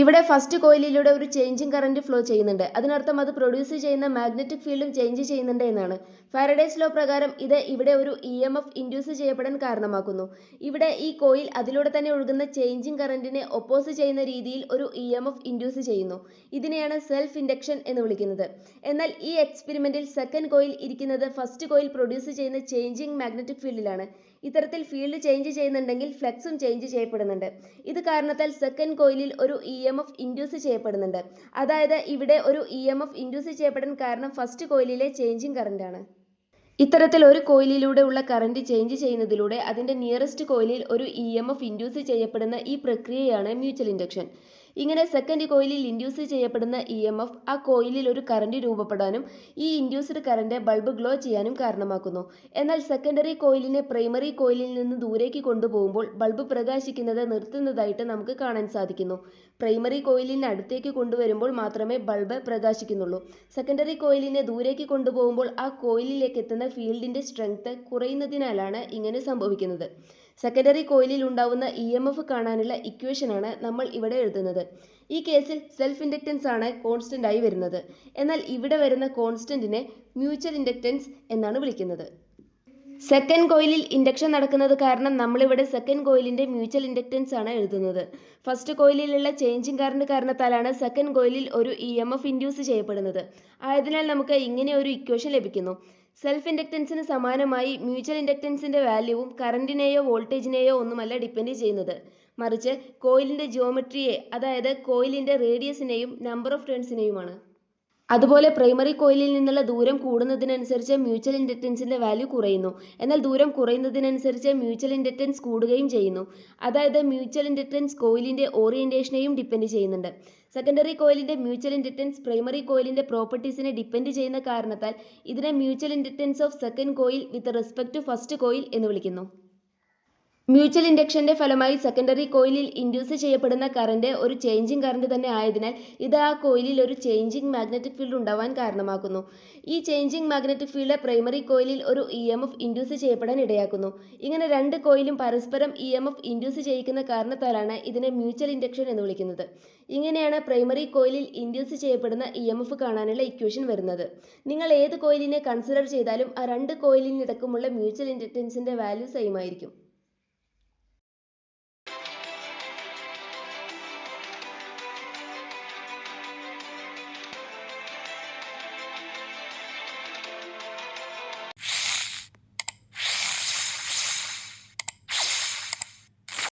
ഇവിടെ ഫസ്റ്റ് കോയിലിലൂടെ ഒരു changing current flow ചെയ്യുന്നുണ്ട്. അതിനർത്ഥം അത് പ്രൊഡ്യൂസ് ചെയ്യുന്ന മാഗ്നറ്റിക് ഫീൽഡും ചേഞ്ച് ചെയ്യുന്നുണ്ട് എന്നാണ്. ഫാരഡേസ് ലോ പ്രകാരം ഇത് ഇവിടെ ഒരു EMF ഇൻഡ്യൂസ് ചെയ്യപ്പെടാൻ കാരണമാക്കുന്നു. ഇവിടെ ഈ കോയിൽ അതിലൂടെ തന്നെ ഒഴുകുന്ന ചേഞ്ചിങ് കറന്റിനെ ഒപ്പോസ് ചെയ്യുന്ന രീതിയിൽ ഒരു EMF ഇൻഡ്യൂസ് ചെയ്യുന്നു. ഇതിനെയാണ് സെൽഫ് ഇൻഡക്ഷൻ എന്ന് വിളിക്കുന്നത്. എന്നാൽ ഈ എക്സ്പെരിമെന്റിൽ സെക്കൻഡ് കോയിൽ ഇരിക്കുന്നത് ഫസ്റ്റ് കോയിൽ പ്രൊഡ്യൂസ് ചെയ്യുന്ന ചേഞ്ചിങ് മാഗ്നറ്റിക് ഫീൽഡിലാണ്. ഇത്തരത്തിൽ ഫീൽഡ് ചേഞ്ച് ചെയ്യുന്നുണ്ടെങ്കിൽ ഫ്ലക്സും ചേഞ്ച് ചെയ്യപ്പെടുന്നുണ്ട്. ഇത് കാരണത്താൽ സെക്കൻഡ് കോയിലിൽ ഒരു EMF ഇൻഡ്യൂസ് ചെയ്യപ്പെടുന്നുണ്ട്. അതായത് ഇവിടെ ഒരു EMF ഇൻഡ്യൂസ് ചെയ്യപ്പെടാൻ കാരണം ഫസ്റ്റ് കോയിലിലെ ചേഞ്ചിങ് കറന്റാണ്. ഇത്തരത്തിൽ ഒരു കോയിലിലൂടെ ഉള്ള കറന്റ് ചേഞ്ച് ചെയ്യുന്നതിലൂടെ അതിന്റെ നിയറസ്റ്റ് കോയിലിൽ ഒരു EMF ഇൻഡ്യൂസ് ചെയ്യപ്പെടുന്ന ഈ പ്രക്രിയയാണ് മ്യൂച്വൽ ഇൻഡക്ഷൻ. ഇങ്ങനെ സെക്കൻഡ് കോയിലിൽ ഇൻഡ്യൂസ് ചെയ്യപ്പെടുന്ന EMF ആ കോയിലിൽ ഒരു കറന്റ് രൂപപ്പെടാനും ഈ ഇൻഡ്യൂസ്ഡ് കറന്റ് ബൾബ് ഗ്ലോ ചെയ്യാനും കാരണമാക്കുന്നു. എന്നാൽ സെക്കൻഡറി കോയിലിനെ പ്രൈമറി കോയിലിൽ നിന്ന് ദൂരേക്ക് കൊണ്ടുപോകുമ്പോൾ ബൾബ് പ്രകാശിക്കുന്നത് നിർത്തുന്നതായിട്ട് നമുക്ക് കാണാൻ സാധിക്കുന്നു. പ്രൈമറി കോയിലിനെ അടുത്തേക്ക് കൊണ്ടുവരുമ്പോൾ മാത്രമേ ബൾബ് പ്രകാശിക്കുന്നുള്ളൂ. സെക്കൻഡറി കോയിലിനെ ദൂരേക്ക് കൊണ്ടുപോകുമ്പോൾ ആ കോയിലിലേക്ക് എത്തുന്ന ഫീൽഡിന്റെ സ്ട്രെങ്ത് കുറയുന്നതിനാലാണ് ഇങ്ങനെ സംഭവിക്കുന്നത്. സെക്കൻഡറി കോയിലിൽ ഉണ്ടാവുന്ന EMF കാണാനുള്ള ഇക്വേഷനാണ് നമ്മൾ ഇവിടെ എഴുതുന്നത്. ഈ കേസിൽ സെൽഫ് ഇൻഡക്റ്റൻസ് ആണ് കോൺസ്റ്റന്റ് ആയി വരുന്നത്. എന്നാൽ ഇവിടെ വരുന്ന കോൺസ്റ്റന്റിനെ മ്യൂച്വൽ ഇൻഡക്റ്റൻസ് എന്നാണ് വിളിക്കുന്നത്. സെക്കൻഡ് കോയിലിൽ ഇൻഡക്ഷൻ നടക്കുന്നത് കാരണം നമ്മളിവിടെ സെക്കൻഡ് കോയിലിന്റെ മ്യൂച്വൽ ഇൻഡക്റ്റൻസ് ആണ് എഴുതുന്നത്. ഫസ്റ്റ് കോയിലിലുള്ള ചേഞ്ചിങ് കറന്റ് കാരണത്താലാണ് സെക്കൻഡ് കോയിലിൽ ഒരു EMF ഇൻഡ്യൂസ് ചെയ്യപ്പെടുന്നത്. ആയതിനാൽ നമുക്ക് ഇങ്ങനെ ഒരു ഇക്വേഷൻ ലഭിക്കുന്നു. സെൽഫ് ഇൻഡക്റ്റൻസിന് സമാനമായി മ്യൂച്വൽ ഇൻഡക്റ്റൻസിന്റെ വാല്യൂവും കറന്റിനെയോ വോൾട്ടേജിനെയോ ഒന്നുമല്ല ഡിപ്പെൻഡ് ചെയ്യുന്നത്, മറിച്ച് കോയിലിന്റെ ജിയോമെട്രിയെ, അതായത് കോയിലിന്റെ റേഡിയസിനെയും നമ്പർ ഓഫ് ടേൺസിനെയുമാണ്. അതുപോലെ പ്രൈമറി കോയിലിൽ നിന്നുള്ള ദൂരം കൂടുന്നതിനനുസരിച്ച് മ്യൂച്വൽ ഇൻഡക്റ്റൻസിന്റെ വാല്യൂ കുറയുന്നു. എന്നാൽ ദൂരം കുറയുന്നതിനനുസരിച്ച് മ്യൂച്വൽ ഇൻഡക്റ്റൻസ് കൂടുകയും ചെയ്യുന്നു. അതായത് മ്യൂച്വൽ ഇൻഡക്റ്റൻസ് കോയിലിന്റെ ഓറിയന്റേഷനെയും ഡിപ്പെൻഡ് ചെയ്യുന്നുണ്ട്. സെക്കൻഡറി കോയിലിന്റെ മ്യൂച്വൽ ഇൻഡക്റ്റൻസ് പ്രൈമറി കോയിലിന്റെ പ്രോപ്പർട്ടീസിനെ ഡിപ്പെൻഡ് ചെയ്യുന്ന കാരണത്താൽ ഇതിനെ mutual inductance of second coil with respect to first coil എന്ന് വിളിക്കുന്നു. മ്യൂച്വൽ ഇൻഡക്ഷന്റെ ഫലമായി സെക്കൻഡറി കോയിലിൽ ഇൻഡ്യൂസ് ചെയ്യപ്പെടുന്ന കറന്റ് ഒരു ചേഞ്ചിങ് കറന്റ് തന്നെ ആയതിനാൽ ഇത് ആ കോയിലിൽ ഒരു ചേഞ്ചിങ് മാഗ്നറ്റിക് ഫീൽഡ് ഉണ്ടാവാൻ കാരണമാക്കുന്നു. ഈ ചേഞ്ചിങ് മാഗ്നറ്റിക് ഫീൽഡ് പ്രൈമറി കോയിലിൽ ഒരു EMF ഇൻഡ്യൂസ് ചെയ്യപ്പെടാൻ ഇടയാക്കുന്നു. ഇങ്ങനെ രണ്ട് കോയിലും പരസ്പരം EMF ഇൻഡ്യൂസ് ചെയ്യിക്കുന്ന കാരണത്താലാണ് ഇതിനെ മ്യൂച്വൽ ഇൻഡക്ഷൻ എന്ന് വിളിക്കുന്നത്. ഇങ്ങനെയാണ് പ്രൈമറി കോയിലിൽ ഇൻഡ്യൂസ് ചെയ്യപ്പെടുന്ന EMF കാണാനുള്ള ഇക്വേഷൻ വരുന്നത്. നിങ്ങൾ ഏത് കോയിലിനെ കൺസിഡർ ചെയ്താലും ആ രണ്ട് കോയിലിനിടക്കുമുള്ള മ്യൂച്വൽ ഇൻഡക്റ്റൻസിന്റെ വാല്യൂ സെയിം ആയിരിക്കും.